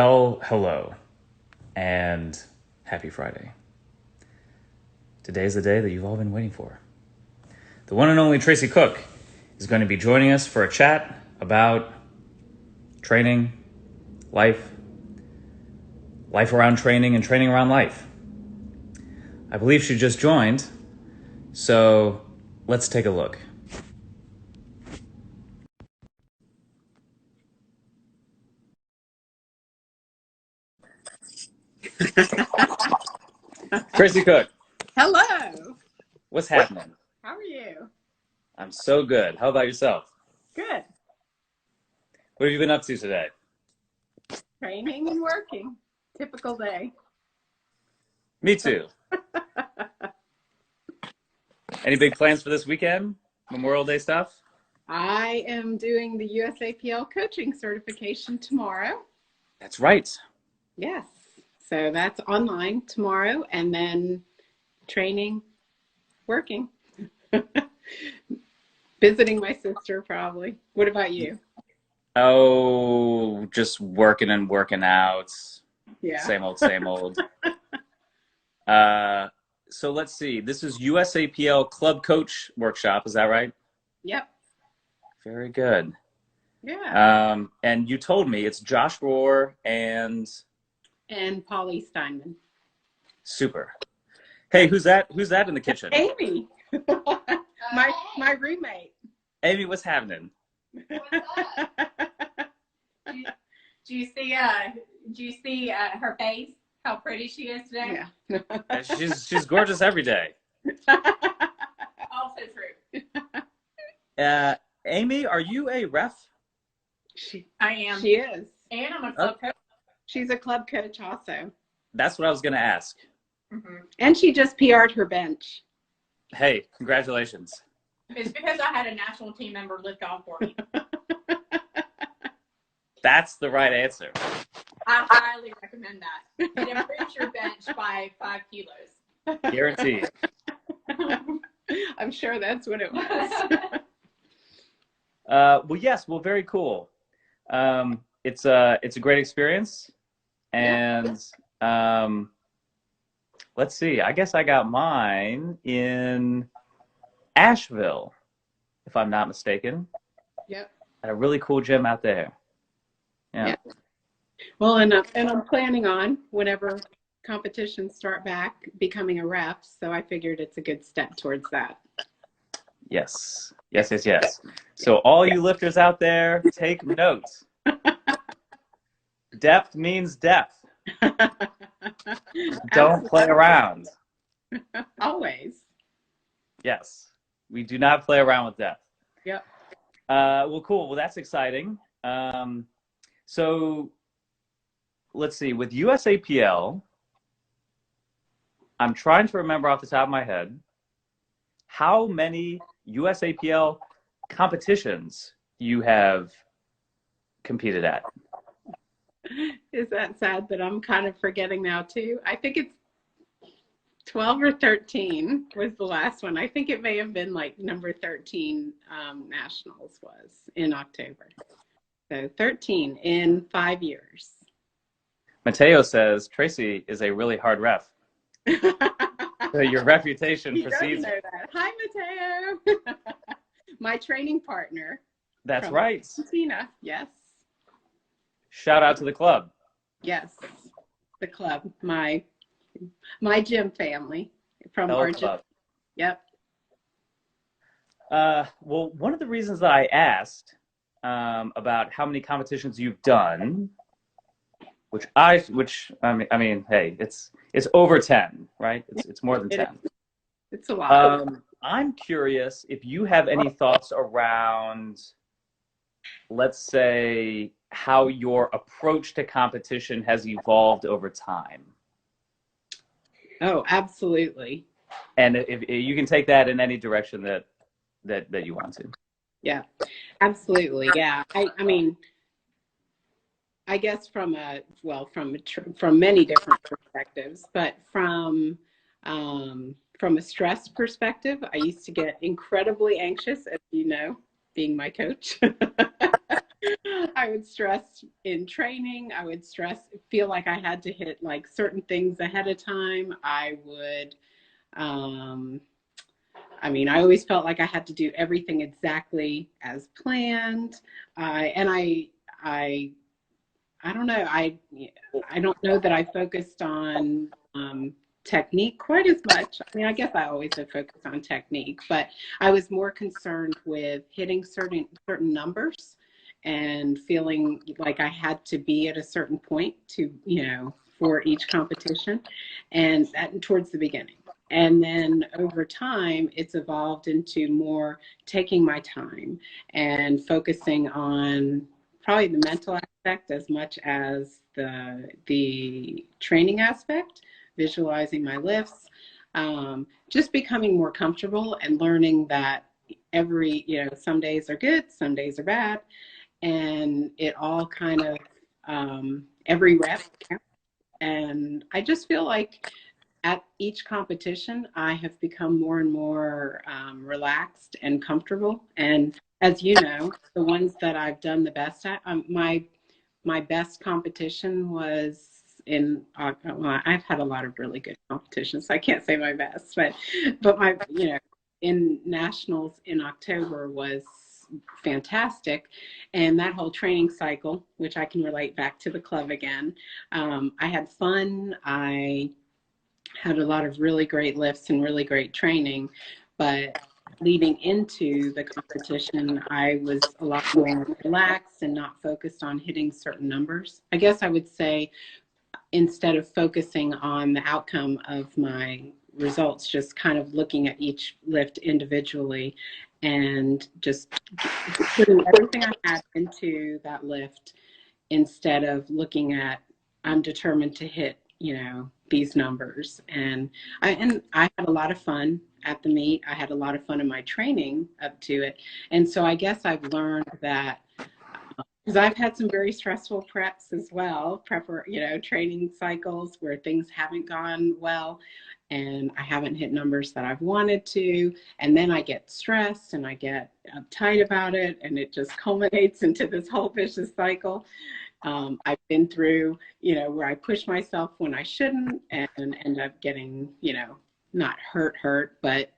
Well, hello, and happy Friday. Today's the day that you've all been waiting for. The one and only Tracy Cook is going to be joining us for a chat about training, life, life around training, and training around life. I believe she just joined, so let's take a look. Tracy Cook, Hello. what's happening? How are you? I'm so good. How about yourself? Good. What have you been up to today? Training and working. Typical day. Me too. Any big plans for this weekend? Memorial Day stuff? I am doing the USAPL coaching certification tomorrow. That's right. Yes. So that's online tomorrow, and then training, working. Visiting my sister probably. What about you? Oh, just working and working out. Yeah. Same old, same old. So let's see. This is USAPL Club Coach Workshop. Is that right? Yep. Very good. Yeah. And you told me it's Josh Rohr and And Polly Steinman. super. Hey, who's that? Who's that in the kitchen? Amy. my roommate. Amy, what's happening? What's up? Do you see her face? How pretty she is today? Yeah. She's gorgeous every day. Also true. Amy, are you a ref? I am. She is. And I'm a club coach. She's a club coach also. That's what I was going to ask. Mm-hmm. And she just PR'd her bench. Hey, congratulations. It's because I had a national team member lift off for me. That's the right answer. I highly recommend that. It improves your bench by 5 kilos. Guaranteed. I'm sure that's what it was. Well, yes. Well, very cool. It's a great experience, and let's see. I guess I got mine in Asheville, if I'm not mistaken. Yep. At a really cool gym out there. Yeah. Well, and I'm planning on, whenever competitions start back, becoming a ref. So I figured it's a good step towards that. Yes. Yes. Yes. Yes. So all you lifters out there, take notes. Depth means depth. Don't play around. Always. Yes. We do not play around with depth. Yep. Well, cool. Well, that's exciting. So let's see. With USAPL, I'm trying to remember off the top of my head how many USAPL competitions you have competed at. Is that sad that I'm kind of forgetting now too? I think it's 12 or 13 was the last one. I think it may have been like number 13 nationals was in October. So 13 in 5 years. Mateo says Tracy is a really hard ref. So your reputation He precedes. does know that. Hi, Mateo. My training partner. That's right. Tina. Yes. Shout out to the club. Yes. The club. My gym family from Hello, Argentina. club. Yep. Well, one of the reasons that I asked about how many competitions you've done, which I mean, hey, it's over 10, right? It's more than 10. It's a lot. I'm curious if you have any thoughts around, let's say, how your approach to competition has evolved over time. Oh, absolutely. And if you can take that in any direction that you want to. Yeah, absolutely. Yeah. I mean, I guess from many different perspectives, but from a stress perspective, I used to get incredibly anxious, as you know, being my coach. I would stress in training. I would feel like I had to hit like certain things ahead of time. Um, I always felt like I had to do everything exactly as planned. And I don't know. I don't know that I focused on technique quite as much. I mean, I guess I always have focused on technique, but I was more concerned with hitting certain numbers and feeling like I had to be at a certain point to, for each competition, and that towards the beginning. And then over time, it's evolved into more taking my time and focusing on probably the mental aspect as much as the training aspect, visualizing my lifts, just becoming more comfortable and learning that some days are good, some days are bad, and it all kind of every rep counts. And I just feel like at each competition, I have become more and more relaxed and comfortable. And as you know, the ones that I've done the best at, my best competition was well, I've had a lot of really good competitions, so I can't say my best, but my, in nationals in October was fantastic. And that whole training cycle, which I can relate back to the club again, I had fun. I had a lot of really great lifts and really great training, but leading into the competition, I was a lot more relaxed and not focused on hitting certain numbers. I guess I would say instead of focusing on the outcome of my results, just kind of looking at each lift individually and just putting everything I had into that lift instead of looking at, I'm determined to hit, these numbers. And I had a lot of fun at the meet. I had a lot of fun in my training up to it. And so I guess I've learned that, because I've had some very stressful preps as well, training cycles where things haven't gone well and I haven't hit numbers that I've wanted to. And then I get stressed and I get uptight about it, and it just culminates into this whole vicious cycle. I've been through, where I push myself when I shouldn't and end up getting, not hurt, but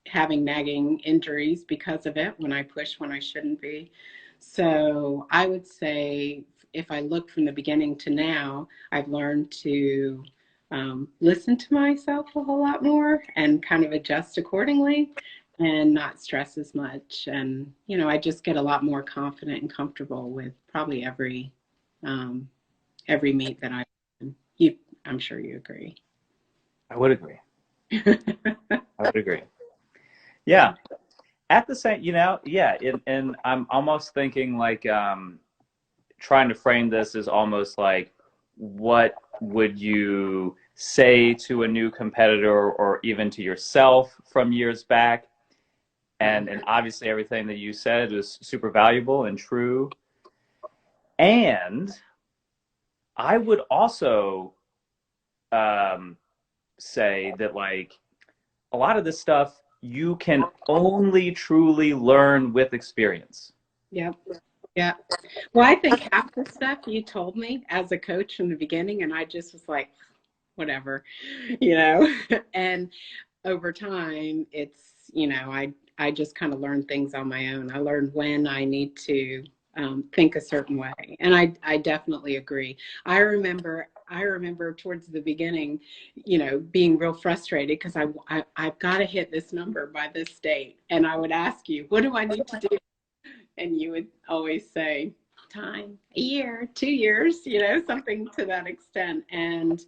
having nagging injuries because of it when I push when I shouldn't be. So I would say if I look from the beginning to now, I've learned to listen to myself a whole lot more and kind of adjust accordingly and not stress as much. And, I just get a lot more confident and comfortable with probably every meet that I'm sure you agree. I would agree. I would agree. Yeah. At the same, and I'm almost thinking like trying to frame this as almost like, what would you say to a new competitor or even to yourself from years back? And obviously everything that you said is super valuable and true. And I would also say that like a lot of this stuff you can only truly learn with experience. Yep. Yeah. Well, I think half the stuff you told me as a coach from the beginning, and I just was like, whatever, and over time, it's, I just kind of learned things on my own. I learned when I need to think a certain way. And I definitely agree. I remember towards the beginning, being real frustrated because I've got to hit this number by this date. And I would ask you, what do I need to do? And you would always say, time, a year, 2 years, something to that extent. And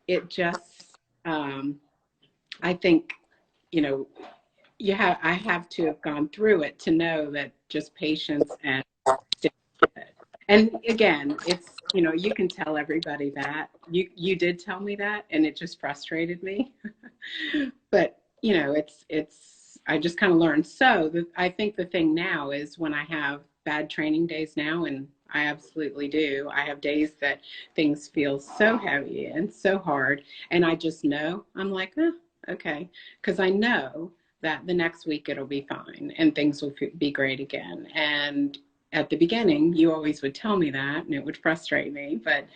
it just, I think, I have to have gone through it to know that just patience and again, it's, you can tell everybody that. You did tell me that, and it just frustrated me. But, I just kind of learned. So I think the thing now is when I have bad training days now, and I absolutely do, I have days that things feel so heavy and so hard, and I just know, I'm like, okay, because I know that the next week it'll be fine and things will be great again. And at the beginning, you always would tell me that, and it would frustrate me. But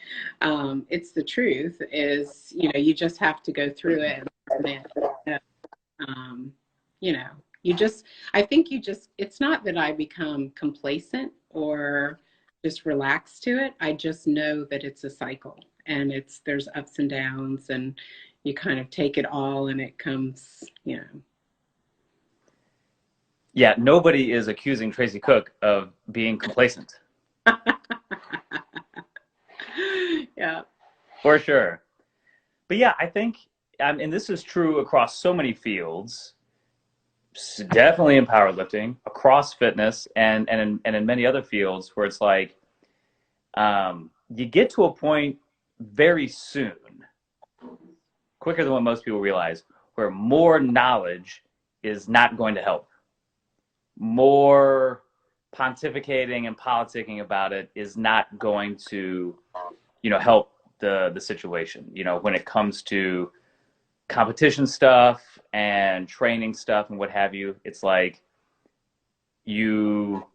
it's the truth. Is you just have to go through it, and then, you know, you just. I think you just. It's not that I become complacent or just relaxed to it. I just know that it's a cycle, and there's ups and downs, and you kind of take it all, and it comes. Yeah, nobody is accusing Tracy Cook of being complacent. Yeah. For sure. But yeah, I think, and this is true across so many fields, definitely in powerlifting, across fitness, and in many other fields where it's like, you get to a point very soon, quicker than what most people realize, where more knowledge is not going to help. More pontificating and politicking about it is not going to, help the situation. When it comes to competition stuff and training stuff and what have you, it's like you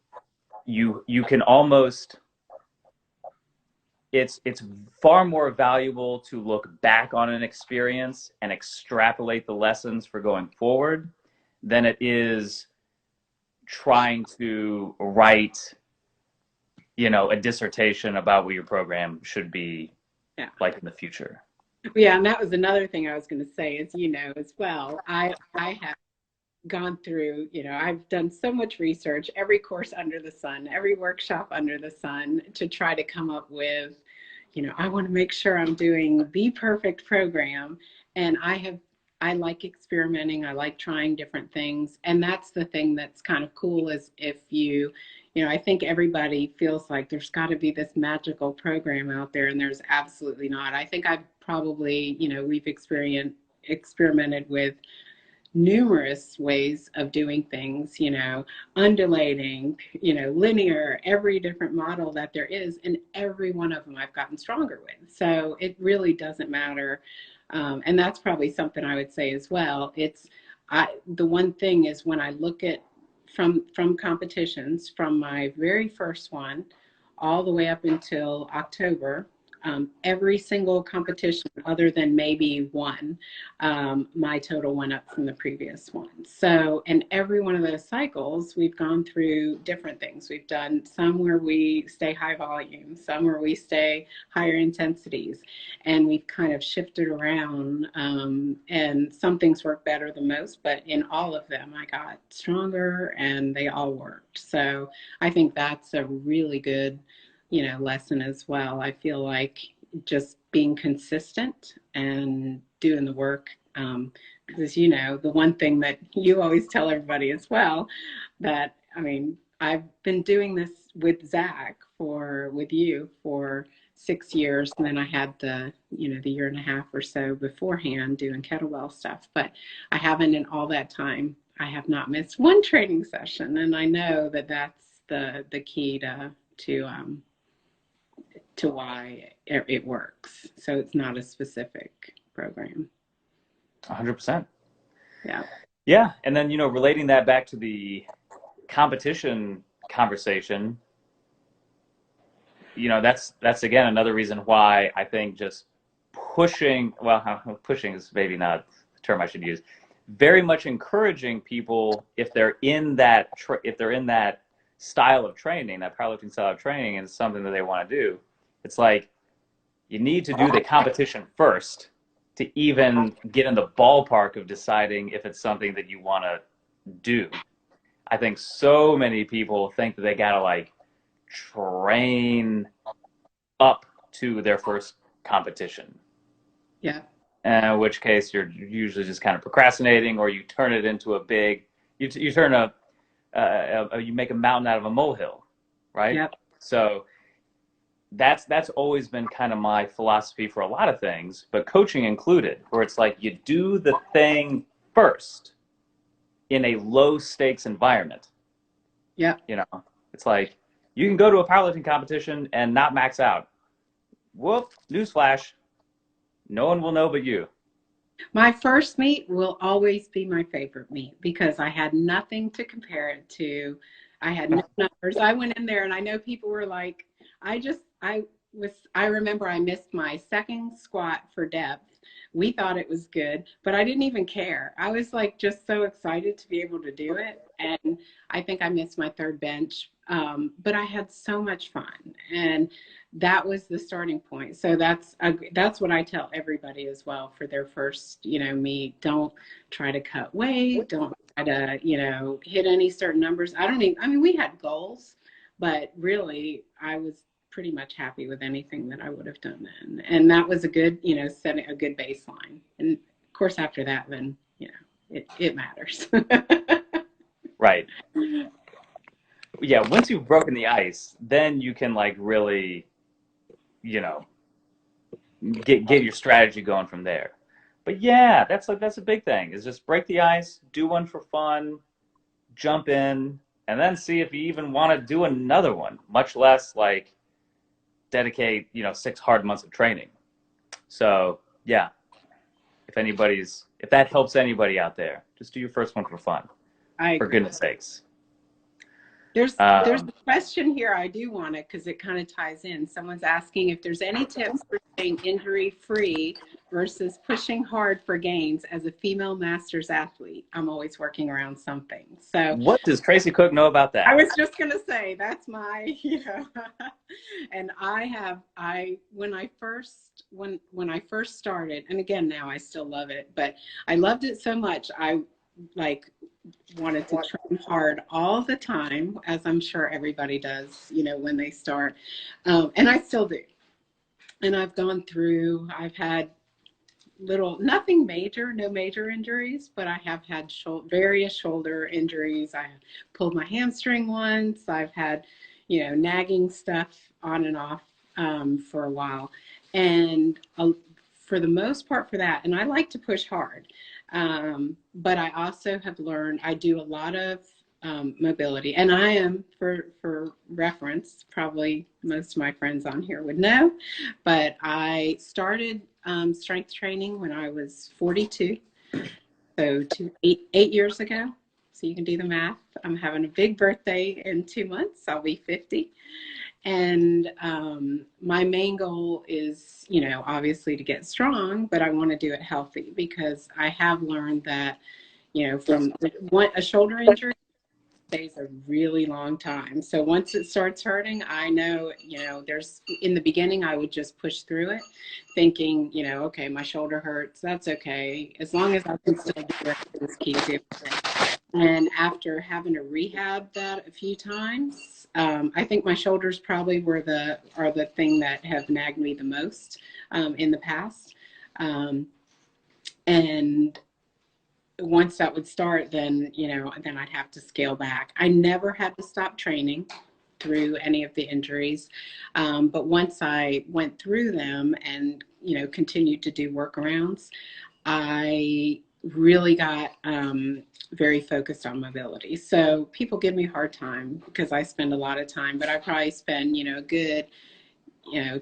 can almost, it's far more valuable to look back on an experience and extrapolate the lessons for going forward than it is trying to write, a dissertation about what your program should be like in the future. Yeah, and that was another thing I was going to say is, as well, I have gone through, I've done so much research, every course under the sun, every workshop under the sun to try to come up with, I want to make sure I'm doing the perfect program. And I like experimenting. I like trying different things. And that's the thing that's kind of cool is if I think everybody feels like there's got to be this magical program out there, and there's absolutely not. I think I've probably, we've experimented with numerous ways of doing things, undulating, linear, every different model that there is, and every one of them I've gotten stronger with. So it really doesn't matter. And that's probably something I would say as well. The one thing is when I look at from competitions, from my very first one all the way up until October, every single competition other than maybe one, my total went up from the previous one. So in every one of those cycles, we've gone through different things. We've done some where we stay high volume, some where we stay higher intensities, and we've kind of shifted around, and some things work better than most, but in all of them, I got stronger and they all worked. So I think that's a really good lesson as well. I feel like just being consistent and doing the work, because the one thing that you always tell everybody as well, that I've been doing this with with you for 6 years, and then I had the year and a half or so beforehand doing kettlebell stuff, but I haven't in all that time. I have not missed one training session, and I know that that's the key to why it works. So it's not a specific program. 100%. Yeah. Yeah. And then, relating that back to the competition conversation, that's again, another reason why I think just pushing is maybe not the term I should use, very much encouraging people if they're in that style of training, that powerlifting style of training, and it's something that they want to do. It's like you need to do the competition first to even get in the ballpark of deciding if it's something that you want to do. I think so many people think that they gotta train up to their first competition. Yeah. In which case you're usually just kind of procrastinating, or you turn it into a big, you make a mountain out of a molehill, right? Yep. So that's always been kind of my philosophy for a lot of things, but coaching included, where it's like you do the thing first in a low stakes environment. Yeah. It's like you can go to a powerlifting competition and not max out. Whoop, newsflash. No one will know but you. My first meet will always be my favorite meet because I had nothing to compare it to. I had no numbers. I went in there and I know people were like, I remember I missed my second squat for depth. We thought it was good, but I didn't even care. I was like just so excited to be able to do it. And I think I missed my third bench. But I had so much fun. And that was the starting point. So that's what I tell everybody as well for their first, meet. Don't try to cut weight. Don't try to, hit any certain numbers. I mean, we had goals, but really I was pretty much happy with anything that I would have done then. And that was a good, setting a good baseline. And of course, after that, then, it matters. Right. Yeah. Once you've broken the ice, then you can like really, you know, get your strategy going from there. But yeah, that's a big thing. Is just break the ice, do one for fun, jump in, and then see if you even want to do another one. Much less like dedicate 6 hard months of training. So yeah, if that helps anybody out there, just do your first one for fun. I For agree. goodness sakes. There's a question here I do want it because it kind of ties in. Someone's asking if there's any tips for staying injury free versus pushing hard for gains as a female masters athlete. I'm always working around something. So What does Tracy Cook know about that? I was just gonna say that's my, and when I first started, and again now I still love it, but I loved it so much I like wanted to train hard all the time, as I'm sure everybody does, when they start. And I still do. And I've had nothing major, no major injuries, but I have had various shoulder injuries. I pulled my hamstring once. I've had, nagging stuff on and off for a while. And for the most part for that, and I like to push hard. But I also have learned I do a lot of mobility, and I am, for reference, probably most of my friends on here would know, but I started strength training when I was 42, so 8 years ago. So you can do the math. I'm having a big birthday in 2 months. I'll be 50. And my main goal is, obviously to get strong, but I want to do it healthy because I have learned that, from a shoulder injury stays a really long time. So once it starts hurting, I know, in the beginning, I would just push through it thinking, okay, my shoulder hurts. That's okay. As long as I can still do it, just keep doing it. And after having to rehab that a few times, I think my shoulders probably are the thing that have nagged me the most in the past. And once that would start, then I'd have to scale back. I never had to stop training through any of the injuries, but once I went through them and continued to do workarounds, I really got very focused on mobility. So people give me a hard time because I spend a lot of time, but I probably spend a good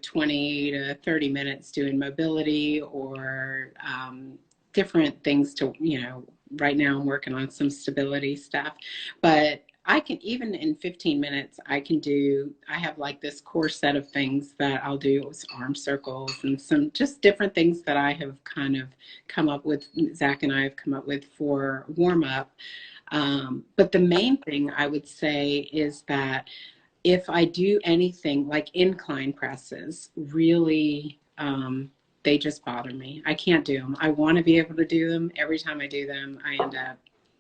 20 to 30 minutes doing mobility or different things to, right now I'm working on some stability stuff, but I can, even in 15 minutes, I have like this core set of things that I'll do with arm circles and some just different things that I have kind of come up with, Zach and I have come up with for warm up. But the main thing I would say is that if I do anything like incline presses, really, they just bother me. I can't do them. I want to be able to do them. Every time I do them, I end up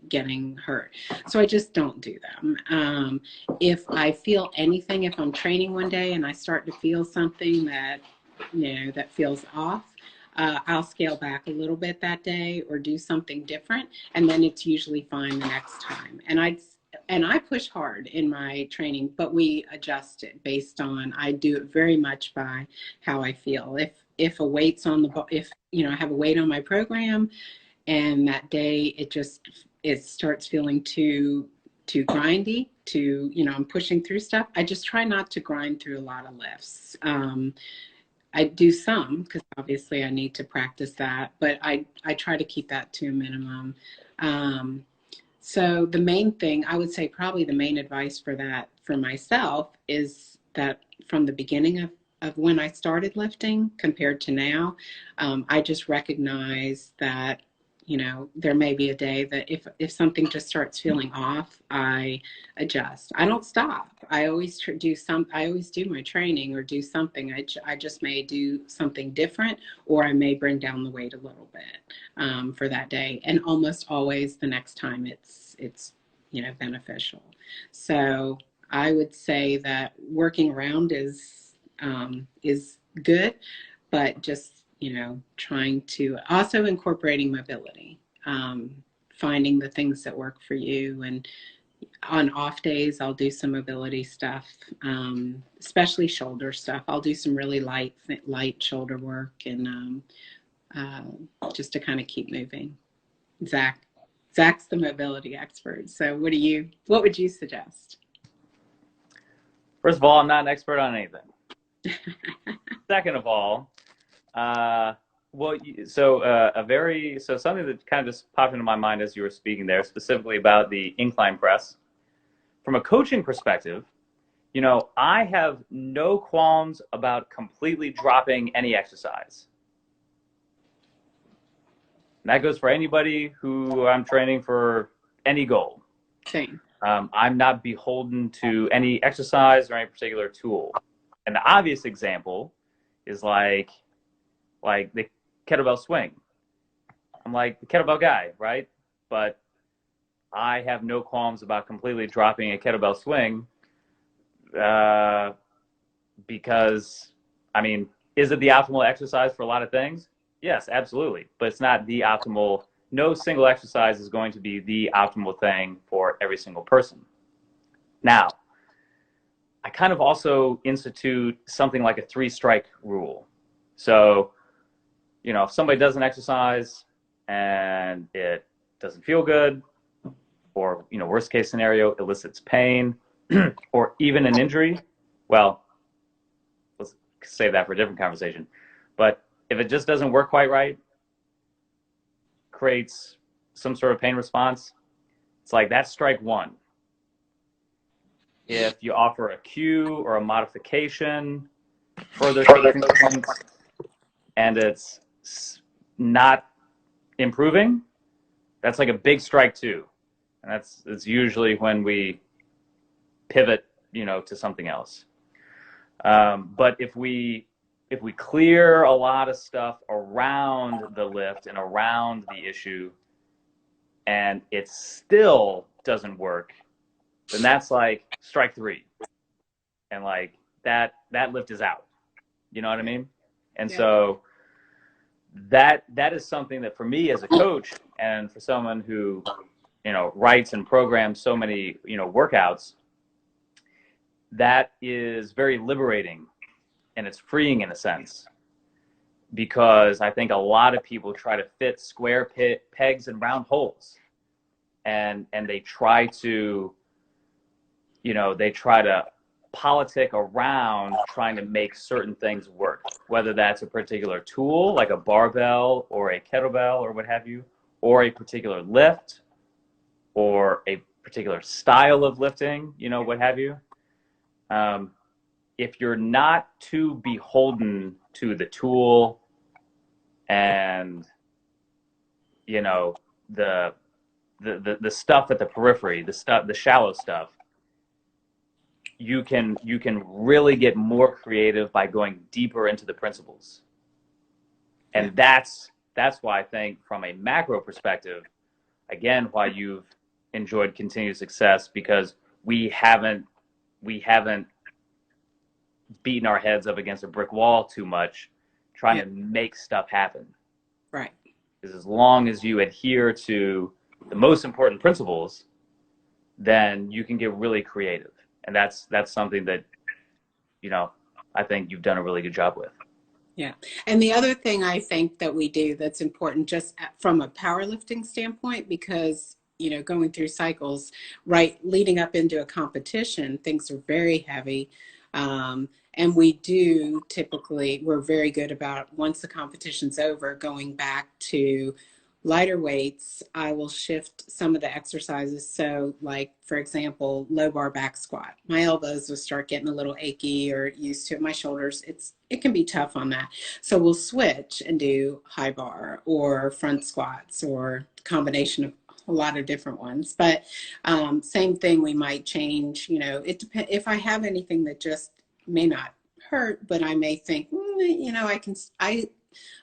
getting hurt. So I just don't do them. If I feel anything, if I'm training one day and I start to feel something that, that feels off, I'll scale back a little bit that day or do something different. And then it's usually fine the next time. And I push hard in my training, but we adjust it based on, I do it very much by how I feel. If a weight's if I have a weight on my program and that day it starts feeling too grindy, I'm pushing through stuff, I just try not to grind through a lot of lifts. I do some because obviously I need to practice that, but I try to keep that to a minimum. So the main thing, I would say probably the main advice for that for myself is that from the beginning of when I started lifting compared to now, I just recognize that, there may be a day that if something just starts feeling off, I adjust. I don't stop. I always I always do my training or do something. I just may do something different, or I may bring down the weight a little bit for that day. And almost always the next time it's beneficial. So I would say that working around is good, but just trying to also incorporating mobility, finding the things that work for you. And on off days, I'll do some mobility stuff, especially shoulder stuff. I'll do some really light shoulder work and just to kind of keep moving. Zach's the mobility expert. So what would you suggest? First of all, I'm not an expert on anything. Second of all, something that kind of just popped into my mind as you were speaking there, specifically about the incline press. From a coaching perspective, I have no qualms about completely dropping any exercise. And that goes for anybody who I'm training for any goal. Same. I'm not beholden to any exercise or any particular tool. And the obvious example is like the kettlebell swing. I'm like the kettlebell guy, right? But I have no qualms about completely dropping a kettlebell swing because, is it the optimal exercise for a lot of things? Yes, absolutely. But it's not the optimal. No single exercise is going to be the optimal thing for every single person. Now, I kind of also institute something like a 3-strike rule. So, if somebody does an exercise and it doesn't feel good, or, worst case scenario, elicits pain, or even an injury, well, let's save that for a different conversation. But if it just doesn't work quite right, creates some sort of pain response, it's like that's strike one. If you offer a cue or a modification, further points, and it's not improving, that's like a big strike two. And it's usually when we pivot, to something else. But if we clear a lot of stuff around the lift and around the issue, and it still doesn't work, then that's like strike 3, and like that lift is out. You know what I mean? And so that is something that for me as a coach and for someone who writes and programs so many workouts, that is very liberating. And it's freeing in a sense, because I think a lot of people try to fit square pegs in round holes, and they try to, politic around trying to make certain things work, whether that's a particular tool like a barbell or a kettlebell or what have you, or a particular lift or a particular style of lifting, what have you. If you're not too beholden to the tool and the stuff at the periphery, the shallow stuff, you can really get more creative by going deeper into the principles. And that's why I think from a macro perspective, again, why you've enjoyed continued success, because we haven't beating our heads up against a brick wall too much trying to make stuff happen. Right. Because as long as you adhere to the most important principles, then you can get really creative. And that's something that, I think you've done a really good job with. Yeah. And the other thing I think that we do that's important just from a powerlifting standpoint, because, going through cycles, right, leading up into a competition, things are very heavy. And we do typically, we're very good about once the competition's over, going back to lighter weights, I will shift some of the exercises. So like, for example, low bar back squat. My elbows will start getting a little achy or used to it. My shoulders, it can be tough on that. So we'll switch and do high bar or front squats or combination of a lot of different ones. But same thing, we might change, it depends if I have anything that just may not hurt, but I may think,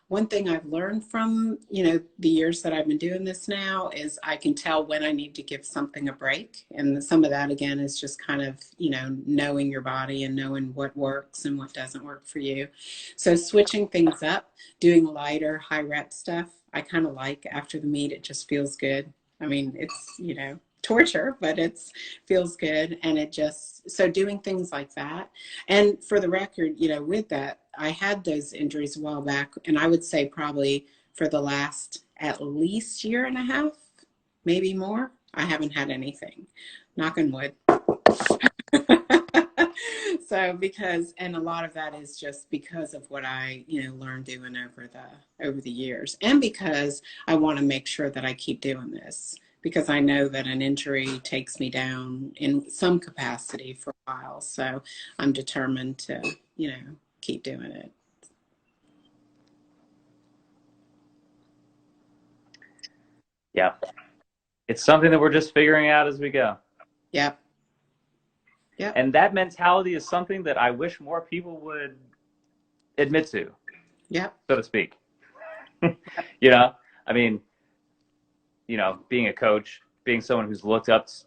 one thing I've learned from, the years that I've been doing this now is I can tell when I need to give something a break. And some of that, again, is just kind of, knowing your body and knowing what works and what doesn't work for you. So switching things up, doing lighter, high rep stuff, I kind of like after the meet, it just feels good. I mean, it's, torture, but it's feels good. And so doing things like that. And for the record, with that, I had those injuries a while back, and I would say probably for the last at least year and a half, maybe more, I haven't had anything. Knock on wood. So and a lot of that is just because of what I, learned doing over the years, and because I want to make sure that I keep doing this, because I know that an injury takes me down in some capacity for a while. So I'm determined to, keep doing it. Yeah. It's something that we're just figuring out as we go. Yep. Yep. And that mentality is something that I wish more people would admit to. Yep. So to speak. I mean, being a coach, being someone who's looked up to,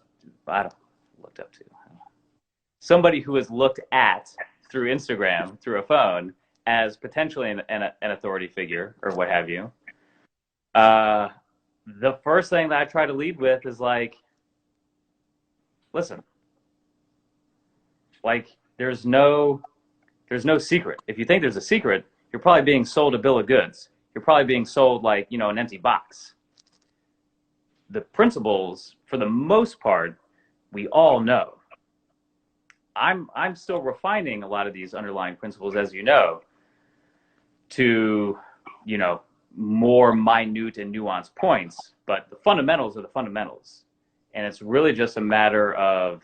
somebody who is looked at through Instagram, through a phone, as potentially an authority figure or what have you. The first thing that I try to lead with is like, listen, like there's no secret. If you think there's a secret, you're probably being sold a bill of goods. You're probably being sold like, an empty box. The principles, for the most part, we all know. I'm still refining a lot of these underlying principles, as you know, to, more minute and nuanced points, but the fundamentals are the fundamentals. And it's really just a matter of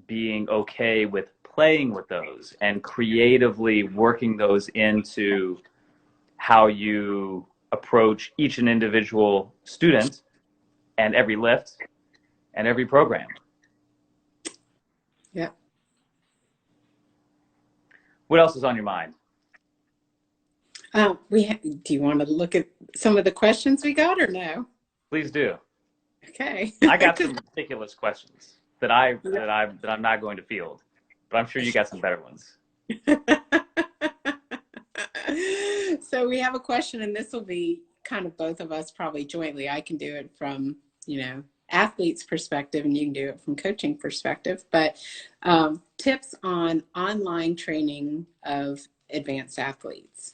being okay with playing with those and creatively working those into how you approach each and individual student and every lift and every program. Yeah. What else is on your mind? Do you want to look at some of the questions we got or no? Please do. Okay. I got some ridiculous questions that I'm not going to field, but I'm sure you got some better ones. So we have a question, and this will be kind of both of us probably jointly. I can do it from, athlete's perspective, and you can do it from coaching perspective, but tips on online training of advanced athletes.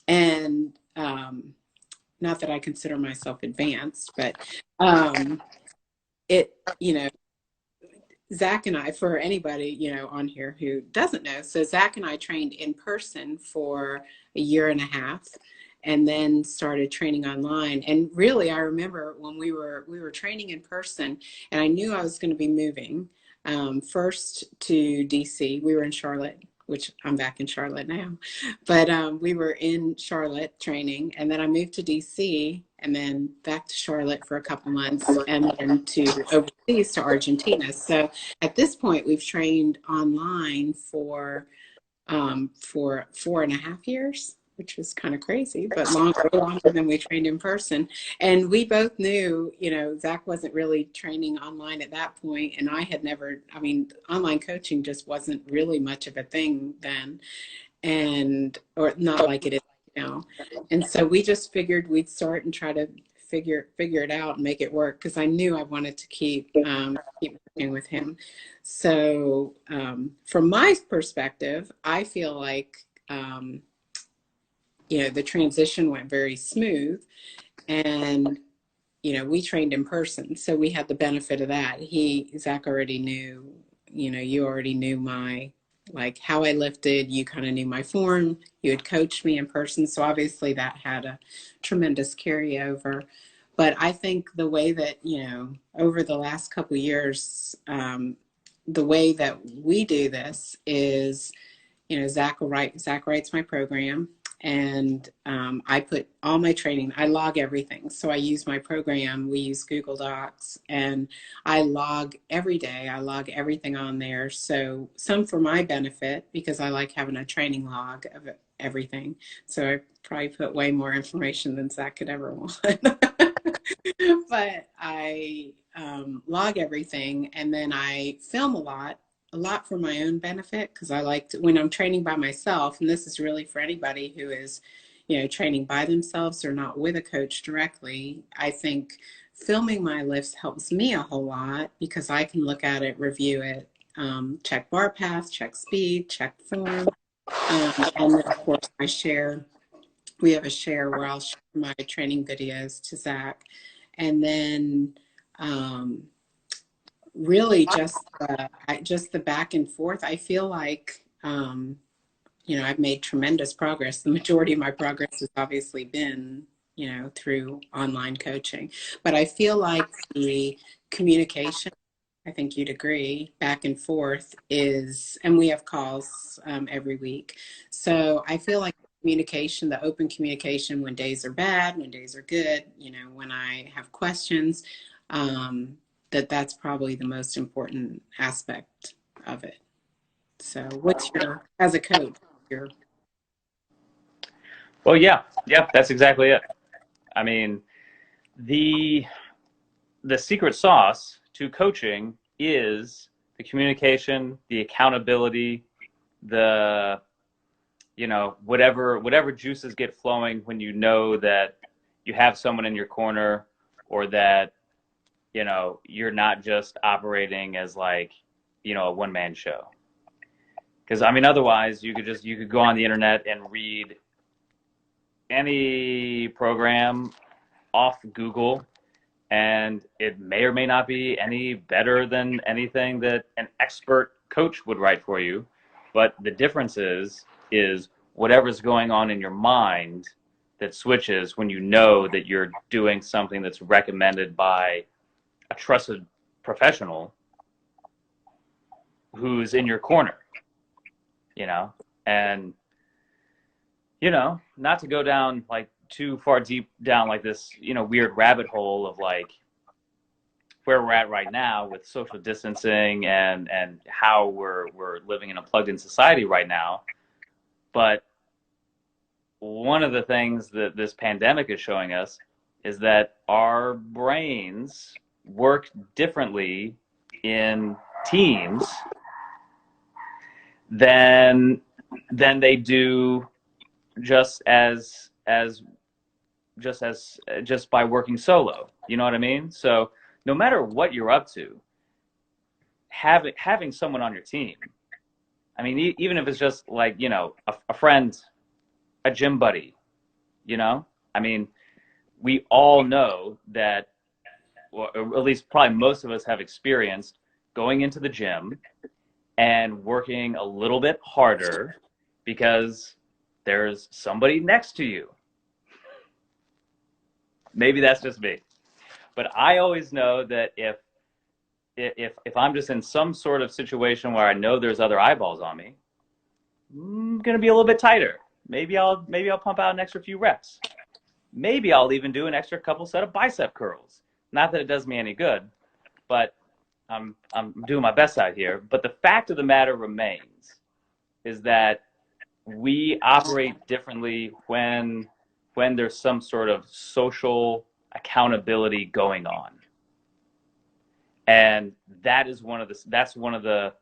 And not that I consider myself advanced, but Zach and I, for anybody, on here who doesn't know, so Zach and I trained in person for a year and a half and then started training online. And really, I remember when we were training in person, and I knew I was going to be moving first to DC. We were in Charlotte, which I'm back in Charlotte now, but we were in Charlotte training, and then I moved to DC and then back to Charlotte for a couple months, and then to overseas to Argentina. So at this point, we've trained online for 4.5 years, which was kind of crazy, but longer than we trained in person. And we both knew, Zach wasn't really training online at that point, and I had never, online coaching just wasn't really much of a thing then, or not like it is now. And so we just figured we'd start and try to figure it out and make it work, because I knew I wanted to keep working with him. So from my perspective, I feel like the transition went very smooth, and we trained in person, so we had the benefit of that. Zach already knew, you already knew my, like, how I lifted. You kind of knew my form. You had coached me in person, so obviously that had a tremendous carryover. But I think the way that, over the last couple of years, the way that we do this is, Zach writes my program, and I put all my training, I log everything. So I use my program, we use Google Docs, and I log every day. I log everything on there. So some for my benefit, because I like having a training log of everything. So I probably put way more information than Zach could ever want. But I log everything, and then I film a lot for my own benefit, because I like to, when I'm training by myself, and this is really for anybody who is, training by themselves or not with a coach directly, I think filming my lifts helps me a whole lot, because I can look at it, review it, check bar path, check speed, check form, and then of course we have a share where I'll share my training videos to Zach. And then really just the back and forth. I feel like, I've made tremendous progress. The majority of my progress has obviously been, through online coaching. But I feel like the communication, I think you'd agree, back and forth is, and we have calls every week. So I feel like communication, the open communication when days are bad, when days are good, when I have questions, that's probably the most important aspect of it. So what's as a coach, Well, yeah, that's exactly it. I mean, the secret sauce to coaching is the communication, the accountability, the, whatever juices get flowing when you know that you have someone in your corner, or that, you're not just operating as like, a one-man show. Because, I mean, otherwise you could go on the internet and read any program off Google, and it may or may not be any better than anything that an expert coach would write for you. But the difference is whatever's going on in your mind that switches when you know that you're doing something that's recommended by a trusted professional who's in your corner, and, not to go down like too far deep down like this, weird rabbit hole of like where we're at right now with social distancing and how we're living in a plugged in society right now. But one of the things that this pandemic is showing us is that our brains work differently in teams than they do just by working solo. You know what I mean? So no matter what you're up to, having someone on your team, I mean, even if it's just like, a friend, a gym buddy, I mean, we all know that, or at least probably most of us have experienced going into the gym and working a little bit harder because there's somebody next to you. Maybe that's just me. But I always know that if I'm just in some sort of situation where I know there's other eyeballs on me, I'm going to be a little bit tighter. Maybe I'll pump out an extra few reps. Maybe I'll even do an extra couple set of bicep curls. Not that it does me any good, but I'm doing my best out here. But the fact of the matter remains is that we operate differently when there's some sort of social accountability going on. And that's one of the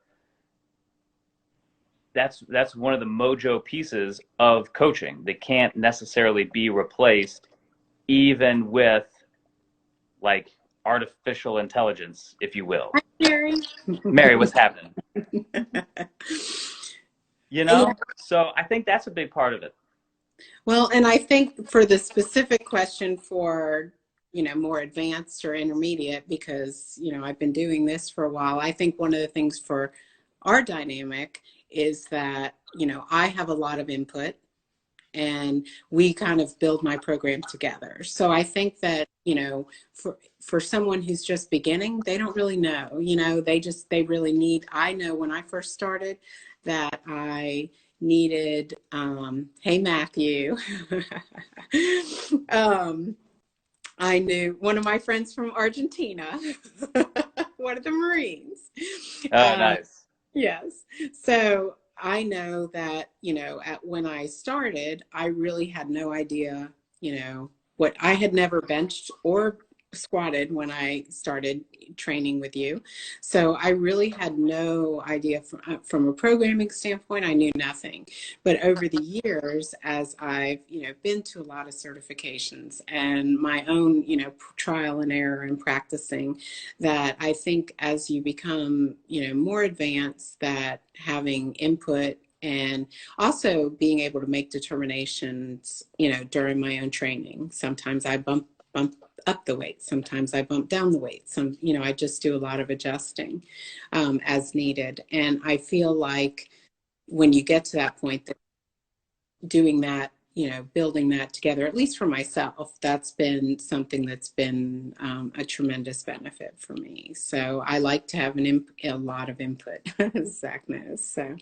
mojo pieces of coaching that can't necessarily be replaced even with like artificial intelligence, if you will. Hi, Mary. Mary, what's happening? So I think that's a big part of it. Well, and I think for the specific question for, more advanced or intermediate, because, I've been doing this for a while, I think one of the things for our dynamic is that, I have a lot of input and we kind of build my program together. So I think that you know, for someone who's just beginning, they don't really know, you know, they really need, I know when I first started that I needed, hey, Matthew, I knew one of my friends from Argentina, one of the Marines. Oh, nice. Yes. So I know that, you know, when I started, I really had no idea, you know, what I had never benched or squatted when I started training with you. So I really had no idea from a programming standpoint. I knew nothing. But over the years, as I've, you know, been to a lot of certifications and my own, you know, trial and error and practicing, that I think as you become, you know, more advanced, that having input and also being able to make determinations, you know, during my own training. Sometimes I bump up the weight. Sometimes I bump down the weight. You know, I just do a lot of adjusting as needed. And I feel like when you get to that point, that doing that, you know, building that together, at least for myself, that's been something that's been a tremendous benefit for me. So I like to have a lot of input, as Zach knows. So,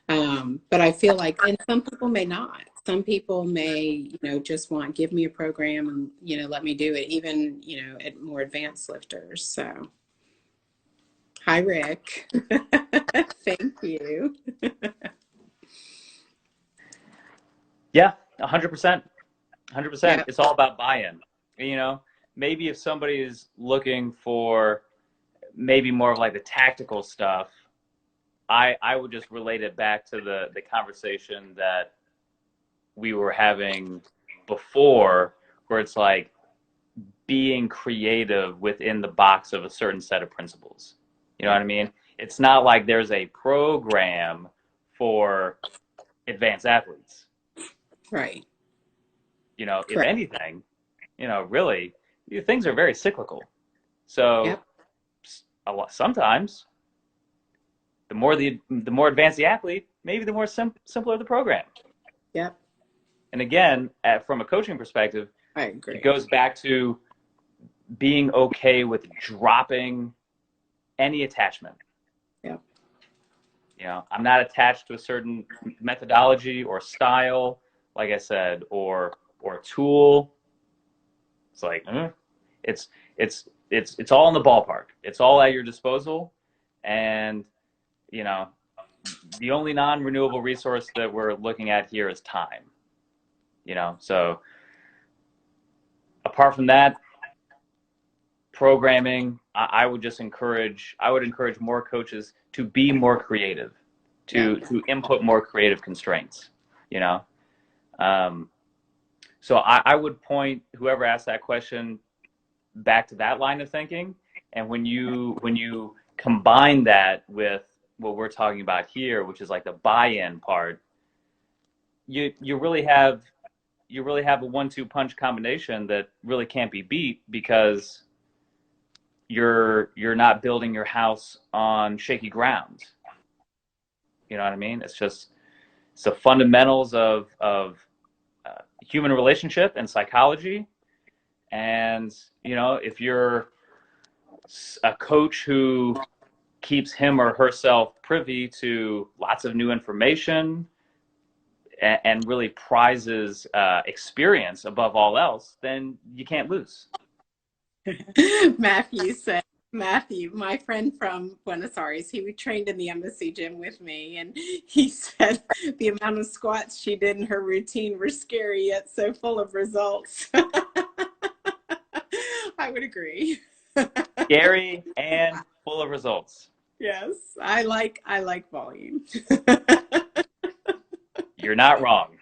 but I feel like, and some people may not. Some people may, you know, just want, give me a program and, you know, let me do it, even, you know, at more advanced lifters. So, hi, Rick. Thank you. Yeah, 100%. 100%. Yeah. It's all about buy-in. You know, maybe if somebody is looking for maybe more of like the tactical stuff, I would just relate it back to the conversation that we were having before, where it's like being creative within the box of a certain set of principles. You know what I mean? It's not like there's a program for advanced athletes. Right. You know, if Correct. anything, you know, really, things are very cyclical. So Yep. sometimes the more advanced the athlete, maybe the more simpler the program. Yep. And again, from a coaching perspective, I it agree. goes back to being okay with dropping any attachment. Yep. You know, I'm not attached to a certain methodology or style, like I said, or tool. It's like it's it's all in the ballpark. It's all at your disposal, and you know, the only non-renewable resource that we're looking at here is time. You know, so apart from that, programming, I would encourage more coaches to be more creative, Yep. to input more creative constraints. You know, um, so I would point whoever asked that question back to that line of thinking. And when you combine that with what we're talking about here, which is like the buy-in part, you really have a 1-2 punch combination that really can't be beat, because you're not building your house on shaky ground. You know what I mean? It's the fundamentals of human relationship and psychology. And you know, if you're a coach who keeps him or herself privy to lots of new information, and really prizes experience above all else, then you can't lose. Matthew said, Matthew, my friend from Buenos Aires, he trained in the embassy gym with me, and he said the amount of squats she did in her routine were scary yet so full of results. I would agree. Scary and full of results. Yes, I like volume. You're not wrong.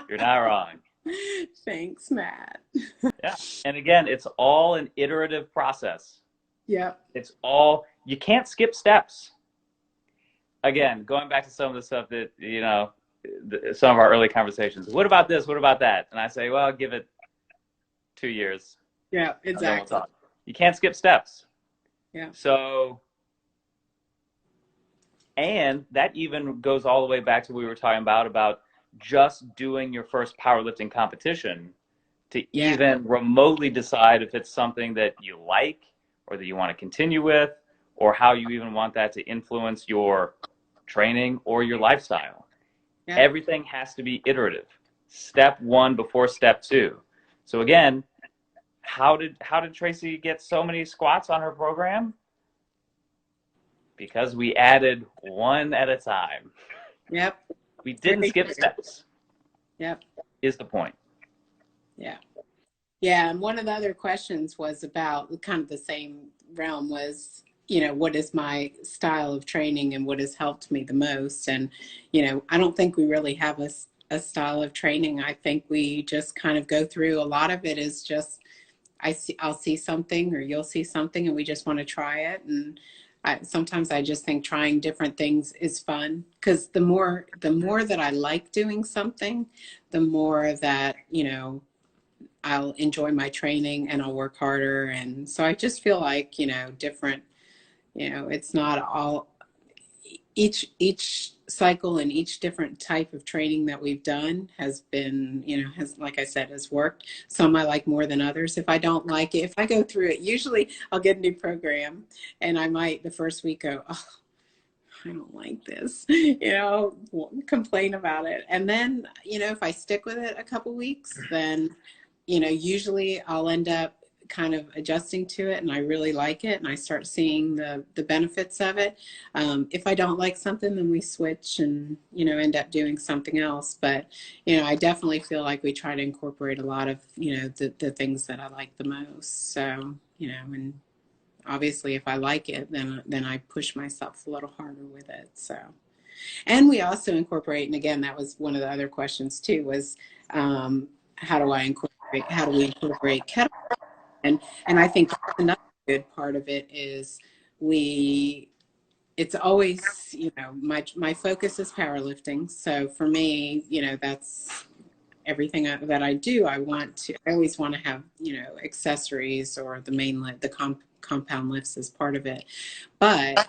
You're not wrong. Thanks, Matt. Yeah. And again, it's all an iterative process. Yep. It's all, you can't skip steps. Again, going back to some of the stuff that, you know, some of our early conversations. What about this? What about that? And I say, well, give it 2 years. Yeah, And then we'll exactly. talk. You can't skip steps. Yeah. So, and that even goes all the way back to what we were talking about just doing your first powerlifting competition. to Yeah. even remotely decide if it's something that you like or that you want to continue with, or how you even want that to influence your training or your lifestyle. Yeah. Everything has to be iterative. Step one before step two. So again, how did Tracy get so many squats on her program? Because we added one at a time. Yep. We didn't Very skip true. steps, Yep. is the point. Yeah. Yeah. And one of the other questions was about kind of the same realm was, what is my style of training and what has helped me the most? And, I don't think we really have a style of training. I think we just kind of go through, a lot of it is just, I'll see something or you'll see something and we just want to try it. And sometimes I just think trying different things is fun, because the more that I like doing something, the more that, I'll enjoy my training and I'll work harder. And so I just feel like, different, it's not all, each cycle and each different type of training that we've done has been, has, like I said, has worked. Some I like more than others. If I don't like it, if I go through it, usually I'll get a new program and I might the first week go, oh, I don't like this, complain about it. And then, if I stick with it a couple weeks, then, usually I'll end up kind of adjusting to it and I really like it and I start seeing the benefits of it. If I don't like something, then we switch and, end up doing something else. But, I definitely feel like we try to incorporate a lot of, the things that I like the most. So, and obviously if I like it, then I push myself a little harder with it. So, and we also incorporate, and again, that was one of the other questions too, was how do we incorporate kettlebell? And I think that's another good part of it is it's always, my focus is powerlifting. So for me, that's everything that I do. I always want to have, accessories or the main lift, the compound lifts as part of it. But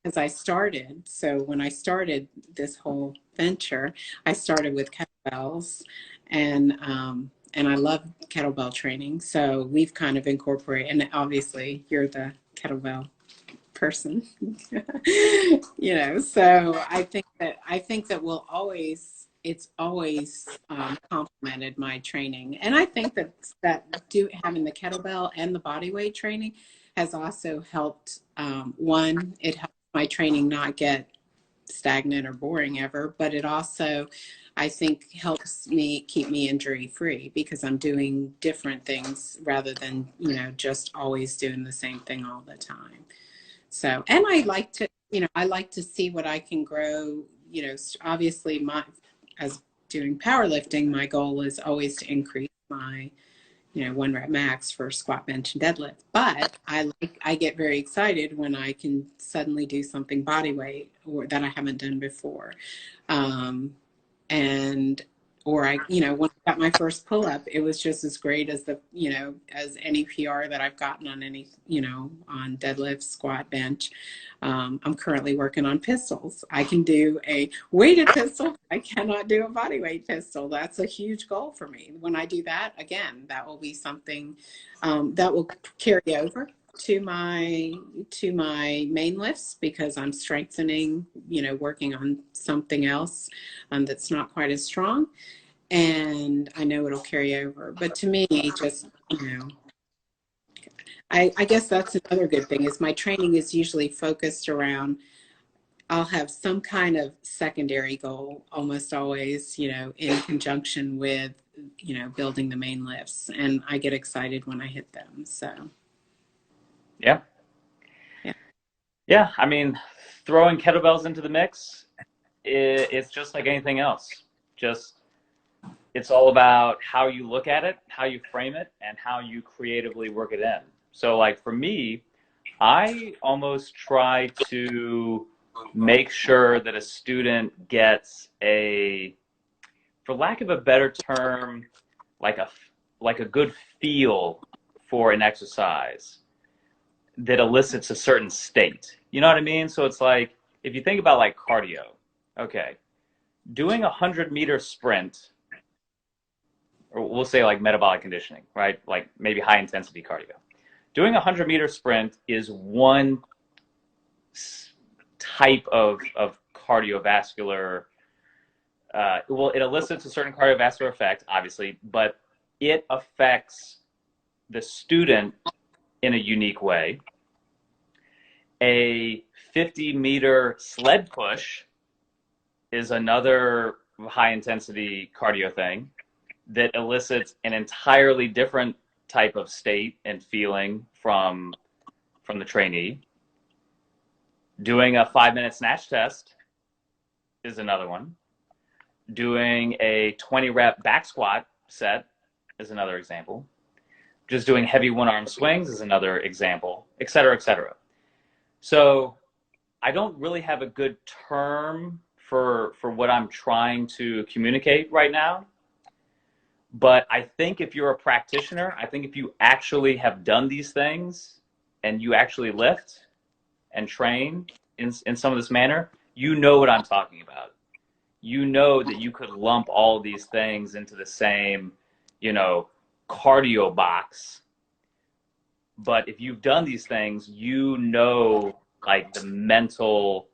as I started, so when I started this whole venture, I started with kettlebells, and I love kettlebell training. So we've kind of incorporated, and obviously you're the kettlebell person, so I think that it's always complemented my training. And I think that having the kettlebell and the body weight training has also helped. One, it helps my training not get stagnant or boring ever, but it also, I think, helps me keep me injury free because I'm doing different things rather than, just always doing the same thing all the time. So, and I like to see what I can grow, obviously as doing powerlifting, my goal is always to increase my, 1 rep max for squat, bench, and deadlift. But I get very excited when I can suddenly do something body weight or that I haven't done before. And or when I got my first pull up, it was just as great as as any PR that I've gotten on any, on deadlift, squat, bench. I'm currently working on pistols. I can do a weighted pistol. I cannot do a body weight pistol. That's a huge goal for me. When I do that, again, that will be something that will carry over to my main lifts because I'm strengthening, working on something else that's not quite as strong, and I know it'll carry over. But to me, just I guess that's another good thing is my training is usually focused around. I'll have some kind of secondary goal almost always, in conjunction with, building the main lifts, and I get excited when I hit them. So Yeah. yeah. Yeah. I mean, throwing kettlebells into the mix, it's just like anything else. It's all about how you look at it, how you frame it, and how you creatively work it in. So like for me, I almost try to make sure that a student gets for lack of a better term, like a good feel for an exercise that elicits a certain state. You know what I mean? So it's like, if you think about like cardio, okay, doing a 100-meter sprint or we'll say like metabolic conditioning, right? Like maybe high intensity cardio. Doing a 100-meter sprint is one type of cardiovascular, well, it elicits a certain cardiovascular effect, obviously, but it affects the student in a unique way. A 50-meter sled push is another high-intensity cardio thing that elicits an entirely different type of state and feeling from the trainee. Doing a 5-minute snatch test is another one. Doing a 20-rep back squat set is another example. Just doing heavy one-arm swings is another example, et cetera, et cetera. So I don't really have a good term for what I'm trying to communicate right now. But I think if you're a practitioner, I think if you actually have done these things and you actually lift and train in some of this manner, you know what I'm talking about. You know that you could lump all these things into the same, cardio box. But if you've done these things, you know, like the mental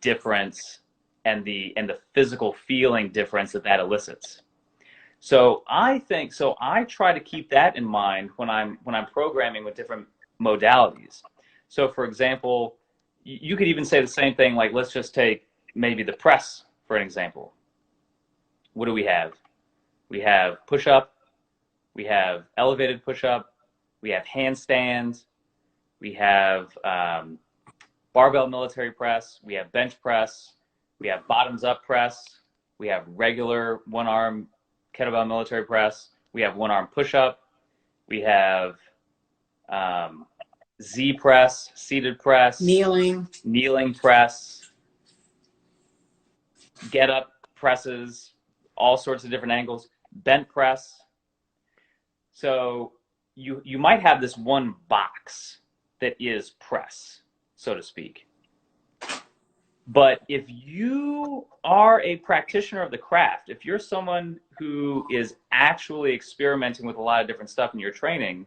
difference and the physical feeling difference that elicits. So I try to keep that in mind when I'm programming with different modalities. So for example, you could even say the same thing, like let's just take maybe the press for an example. What do we have? We have push-up, we have elevated push-up, we have handstands, we have barbell military press, we have bench press, we have bottoms-up press, we have regular one-arm kettlebell military press, we have one-arm push-up, we have Z press, seated press, Kneeling press, get up presses, all sorts of different angles, bent press. So you might have this one box that is press, so to speak. But if you are a practitioner of the craft, if you're someone who is actually experimenting with a lot of different stuff in your training,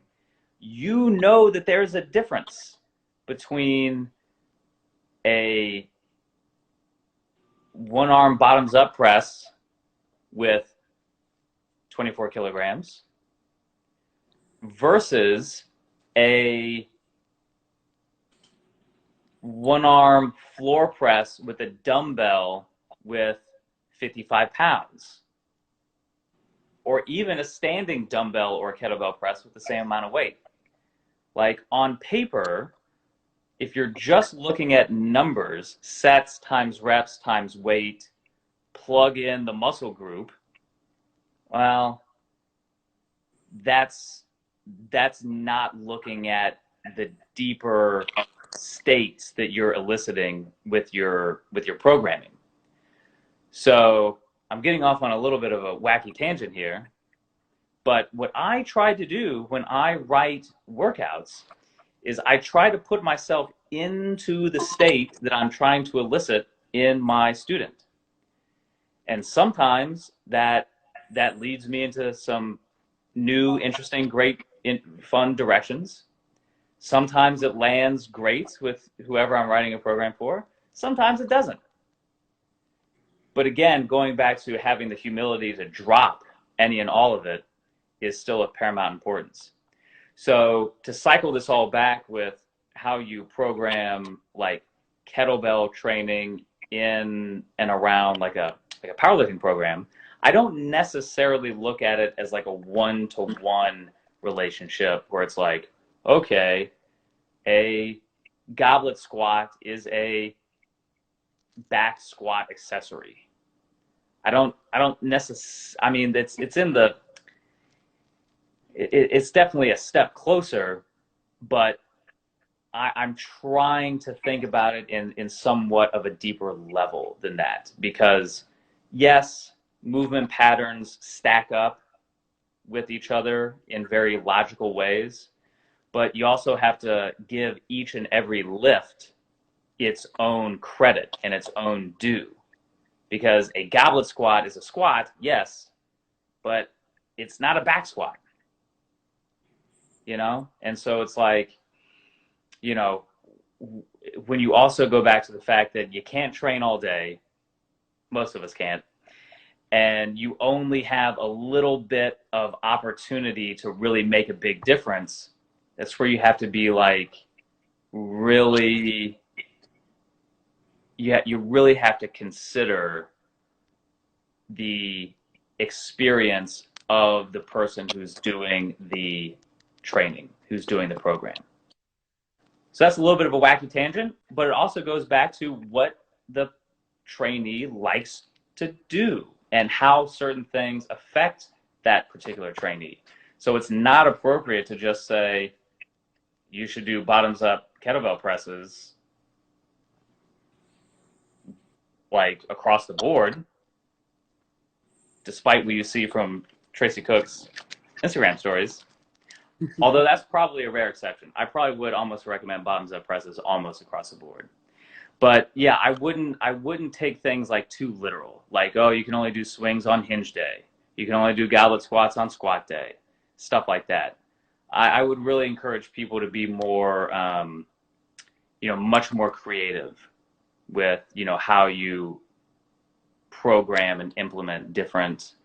you know that there's a difference between a one-arm bottoms-up press with 24 kilograms versus a one-arm floor press with a dumbbell with 55 pounds, or even a standing dumbbell or kettlebell press with the same amount of weight. Like on paper, if you're just looking at numbers, sets times reps times weight, plug in the muscle group, well, that's not looking at the deeper states that you're eliciting with your programming. So I'm getting off on a little bit of a wacky tangent here, but what I try to do when I write workouts is I try to put myself into the state that I'm trying to elicit in my student. And sometimes that leads me into some new, interesting, great, fun directions. Sometimes it lands great with whoever I'm writing a program for. Sometimes it doesn't. But again, going back to having the humility to drop any and all of it is still of paramount importance. So to cycle this all back with how you program like kettlebell training in and around like a powerlifting program, I don't necessarily look at it as like a one-to-one relationship where it's like, okay, a goblet squat is a back squat accessory. I don't necessarily, I mean, it's definitely a step closer, but I'm trying to think about it in somewhat of a deeper level than that, because yes, movement patterns stack up with each other in very logical ways, but you also have to give each and every lift its own credit and its own due. Because a goblet squat is a squat, yes, but it's not a back squat, you know? And so it's like, you know, when you also go back to the fact that you can't train all day, most of us can't, and you only have a little bit of opportunity to really make a big difference, that's where you have to be like really, you really have to consider the experience of the person who's doing the training, who's doing the program. So that's a little bit of a wacky tangent, but it also goes back to what the trainee likes to do and how certain things affect that particular trainee. So it's not appropriate to just say you should do bottoms up kettlebell presses like across the board, despite what you see from Tracy Cook's Instagram stories. Although that's probably a rare exception. I probably would almost recommend bottoms up presses almost across the board. But yeah, I wouldn't take things like too literal. Like, oh, you can only do swings on hinge day. You can only do goblet squats on squat day. Stuff like that. I would really encourage people to be more, much more creative with, how you program and implement different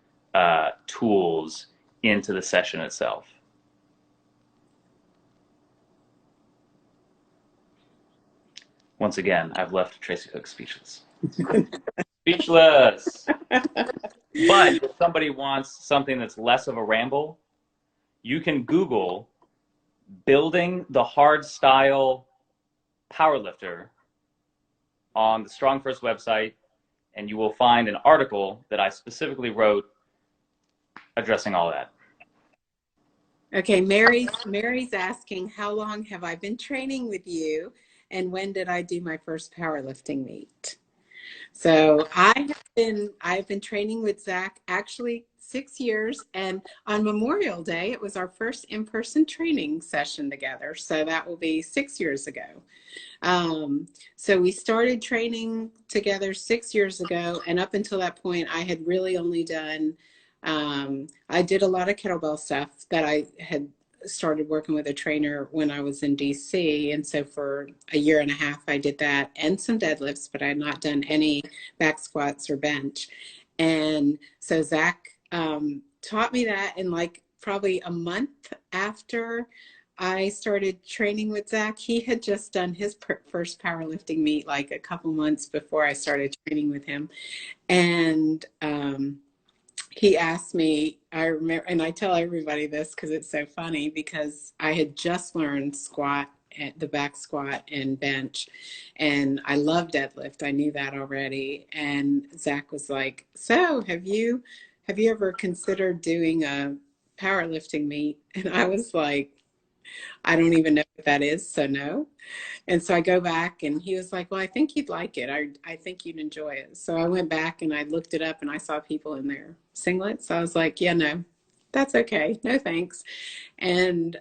tools into the session itself. Once again, I've left Tracy Cook speechless. Speechless. But if somebody wants something that's less of a ramble, you can Google building the hard style powerlifter on the Strong First website, and you will find an article that I specifically wrote addressing all that. Okay, Mary's asking, how long have I been training with you, and when did I do my first powerlifting meet? So I've been training with Zach actually 6 years, and on Memorial Day, it was our first in-person training session together. So that will be 6 years ago. So we started training together 6 years ago, and up until that point, I had really only done, I did a lot of kettlebell stuff that I had started working with a trainer when I was in DC. And so for a year and a half, I did that and some deadlifts, but I had not done any back squats or bench. And so Zach taught me that, in like probably a month after I started training with Zach, he had just done his first powerlifting meet like a couple months before I started training with him. And he asked me, I remember, and I tell everybody this because it's so funny, because I had just learned the back squat and bench, and I love deadlift. I knew that already. And Zach was like, so have you ever considered doing a powerlifting meet? And I was like, I don't even know what that is, so no. And so I go back, and he was like, well, I think you'd like it. I think you'd enjoy it. So I went back and I looked it up, and I saw people in their singlets. So I was like, yeah, no, that's okay. No, thanks. And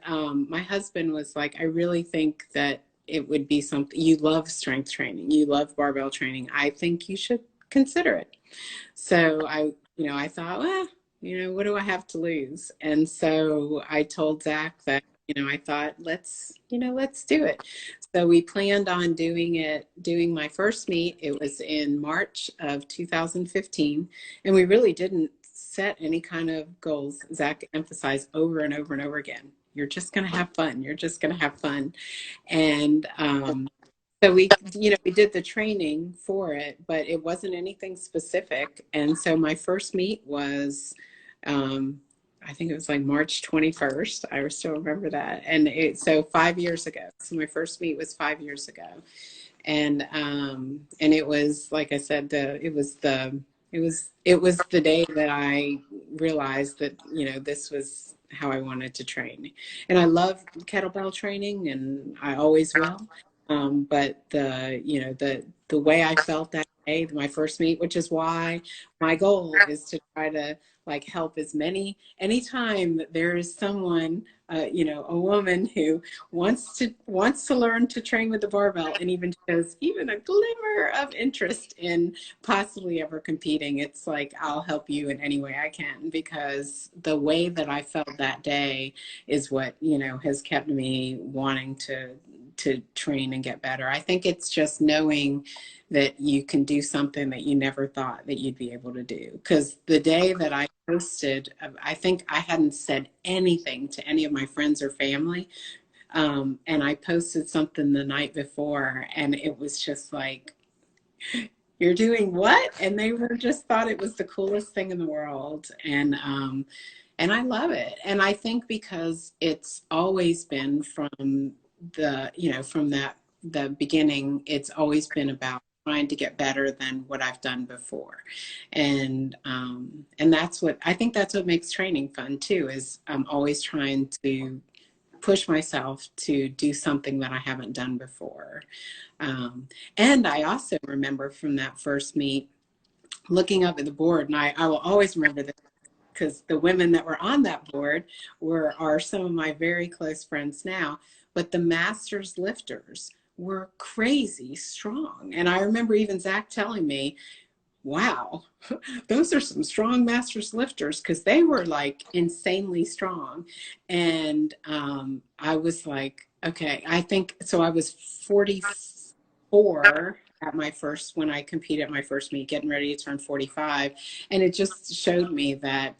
my husband was like, I really think that it would be something. You love strength training. You love barbell training. I think you should consider it. So I thought, well, what do I have to lose? And so I told Zach that, I thought, let's do it. So we planned on doing my first meet. It was in March of 2015. And we really didn't set any kind of goals. Zach emphasized over and over and over again, you're just going to have fun. You're just going to have fun. And so we did the training for it, but it wasn't anything specific. And so my first meet was, I think it was like March 21st. I still remember that. And so 5 years ago. So my first meet was 5 years ago. And it was, like I said, it was the day that I realized that, this was how I wanted to train. And I love kettlebell training, and I always will. But the way I felt that day, my first meet, which is why my goal is to try to like help anytime that there is someone, a woman who wants to learn to train with the barbell and even shows even a glimmer of interest in possibly ever competing, it's like, I'll help you in any way I can, because the way that I felt that day is what, has kept me wanting to train and get better. I think it's just knowing that you can do something that you never thought that you'd be able to do. Because the day that I posted, I think I hadn't said anything to any of my friends or family. And I posted something the night before, and it was just like, you're doing what? And they were just thought it was the coolest thing in the world. And I love it. And I think because it's always been from the beginning, it's always been about trying to get better than what I've done before. And that's what makes training fun too, is I'm always trying to push myself to do something that I haven't done before. And I also remember from that first meet looking up at the board, and I will always remember this because the women that were on that board are some of my very close friends now, but the masters lifters were crazy strong. And I remember even Zach telling me, wow, those are some strong masters lifters, because they were like insanely strong. And I was like, okay, I think so. I was 44 at when I competed at my first meet, getting ready to turn 45. And it just showed me that,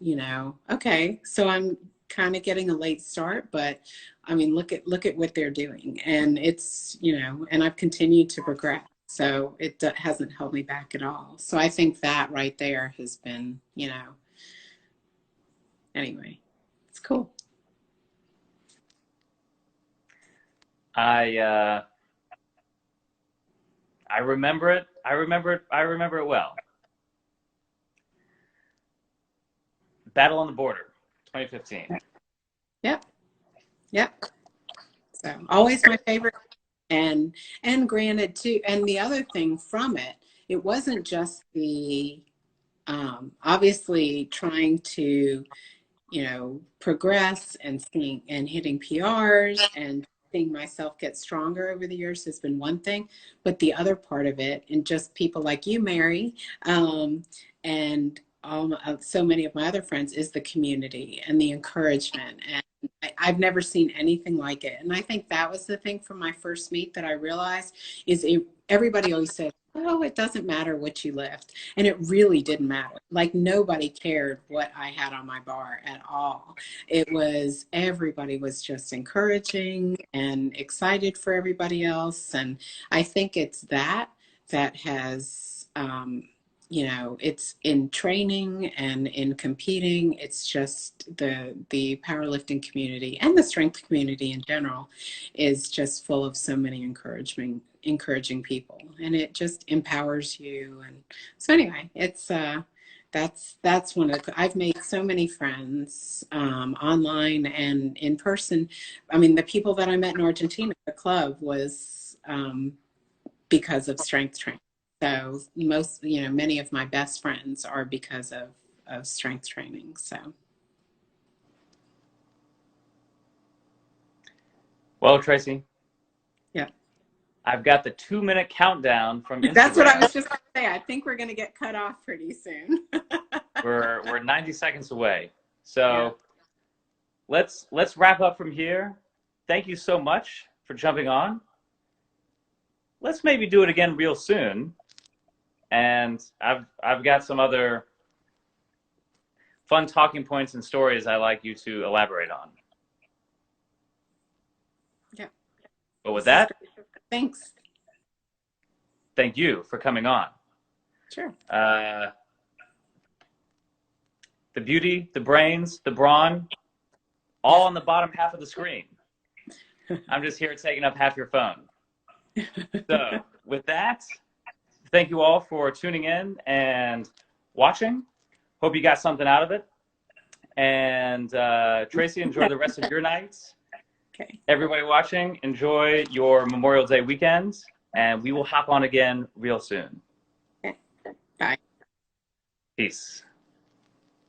okay, so I'm kind of getting a late start, but I mean, look at what they're doing. And it's, and I've continued to progress. So it hasn't held me back at all. So I think that right there has been, anyway, it's cool. I remember it. I remember it well. Battle on the Border, 2015. Yep. So always my favorite. And granted too, and the other thing from it wasn't just the obviously trying to, progress and seeing and hitting PRs and seeing myself get stronger over the years has been one thing. But the other part of it, and just people like you, Mary, and so many of my other friends, is the community and the encouragement. And I've never seen anything like it. And I think that was the thing from my first meet that I realized is everybody always said, oh, it doesn't matter what you lift. And it really didn't matter. Like, nobody cared what I had on my bar at all. Everybody was just encouraging and excited for everybody else. And I think it's that has, it's in training and in competing. It's just the powerlifting community and the strength community in general is just full of so many encouraging people, and it just empowers you. And so anyway, it's that's one of I've made so many friends online and in person. I mean, the people that I met in Argentina, the club, was because of strength training. So many of my best friends are because of strength training. So. Well, Tracy. Yeah. I've got the 2-minute countdown from Instagram. That's what I was just going to say. I think we're going to get cut off pretty soon. we're 90 seconds away. So yeah. Let's wrap up from here. Thank you so much for jumping on. Let's maybe do it again real soon. And I've got some other fun talking points and stories I'd like you to elaborate on. Yeah. But with that, thanks. Thank you for coming on. Sure. The beauty, the brains, the brawn, all on the bottom half of the screen. I'm just here taking up half your phone. So with that, thank you all for tuning in and watching. Hope you got something out of it. And Tracy, enjoy the rest of your nights. Okay. Everybody watching, enjoy your Memorial Day weekend, and we will hop on again real soon. Okay. Bye. Peace.